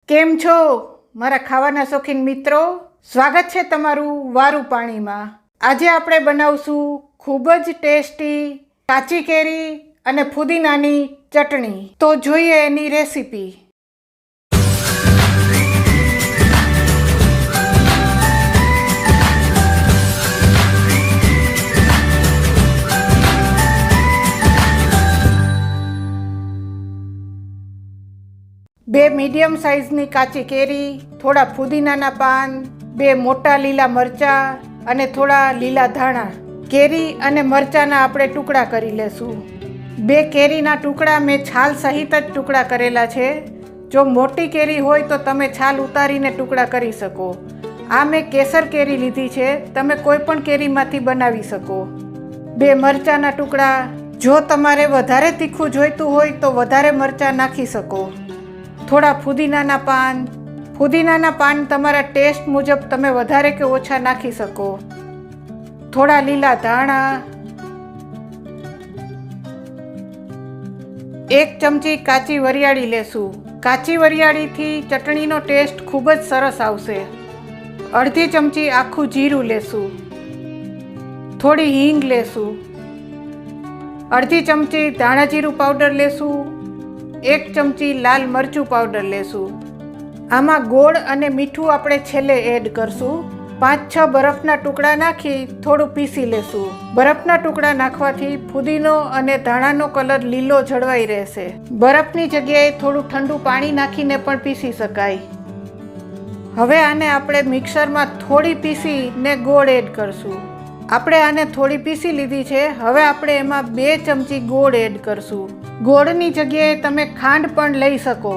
કેમ છો મારા ખાવાના શોખીન મિત્રો? સ્વાગત છે તમારું વારુ પાણીમાં. આજે આપણે બનાવશું ખૂબ જ ટેસ્ટી કાચી કેરી અને ફુદીનાની ચટણી. તો જોઈએ એની રેસીપી. બે મીડિયમ સાઇઝની કાચી કેરી, થોડા ફુદીનાના પાન, બે મોટા લીલા મરચાં અને થોડા લીલા ધાણા. કેરી અને મરચાંના આપણે ટુકડા કરી લેશું. બે કેરીના ટુકડા મેં છાલ સહિત જ ટુકડા કરેલા છે. જો મોટી કેરી હોય તો તમે છાલ ઉતારીને ટુકડા કરી શકો. આ મેં કેસર કેરી લીધી છે, તમે કોઈ પણ કેરીમાંથી બનાવી શકો. બે મરચાંના ટુકડા. જો તમારે વધારે તીખું જોઈતું હોય તો વધારે મરચાં નાખી શકો. થોડા ફુદીનાના પાન. ફુદીનાના પાન તમારા ટેસ્ટ મુજબ તમે વધારે કે ઓછા નાખી શકો. થોડા લીલા ધાણા. 1 ચમચી કાચી વરિયાળી લેશું. કાચી વરિયાળીથી ચટણીનો ટેસ્ટ ખૂબ જ સરસ આવશે. અડધી ચમચી આખું જીરું લેશું. થોડી હિંગ લેશું. અડધી ચમચી ધાણા જીરું પાવડર લેશું. 1 ચમચી લાલ મરચું પાવડર લેશું. આમાં ગોળ અને મીઠું આપણે છેલ્લે એડ કરશું. 5-6 બરફના ટુકડા નાખી થોડું પીસી લેશું. બરફના ટુકડા નાખવાથી ફુદીનો અને ધાણાનો કલર લીલો જળવાઈ રહેશે. બરફની જગ્યાએ થોડું ઠંડુ પાણી નાખીને પણ પીસી શકાય. હવે આને આપણે મિક્સરમાં થોડી પીસીને ગોળ એડ કરશું. આપણે આને થોડી પીસી લીધી છે. હવે આપણે એમાં 2 ચમચી ગોળ એડ કરશું. ગોળની જગ્યાએ તમે ખાંડ પણ લઈ શકો.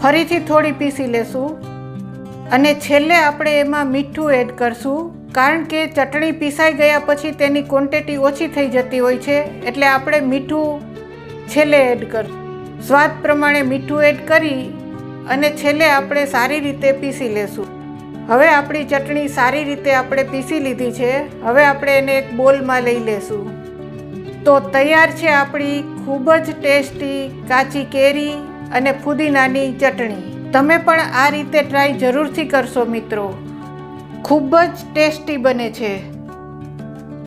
ફરીથી થોડી પીસી લેશું અને છેલ્લે આપણે એમાં મીઠું એડ કરશું, કારણ કે ચટણી પીસાઈ ગયા પછી તેની ક્વોન્ટિટી ઓછી થઈ જતી હોય છે, એટલે આપણે મીઠું છેલ્લે એડ કરશું. સ્વાદ પ્રમાણે મીઠું એડ કરી અને છેલ્લે આપણે સારી રીતે પીસી લેશું. હવે આપણી ચટણી સારી રીતે આપણે પીસી લીધી છે. હવે આપણે એને એક બોલમાં લઈ લેશું. તો તૈયાર છે આપણી ખૂબ જ ટેસ્ટી કાચી કેરી અને ફુદીનાની ચટણી. તમે પણ આ રીતે ટ્રાય જરૂરથી કરશો મિત્રો. ખૂબ જ ટેસ્ટી બને છે.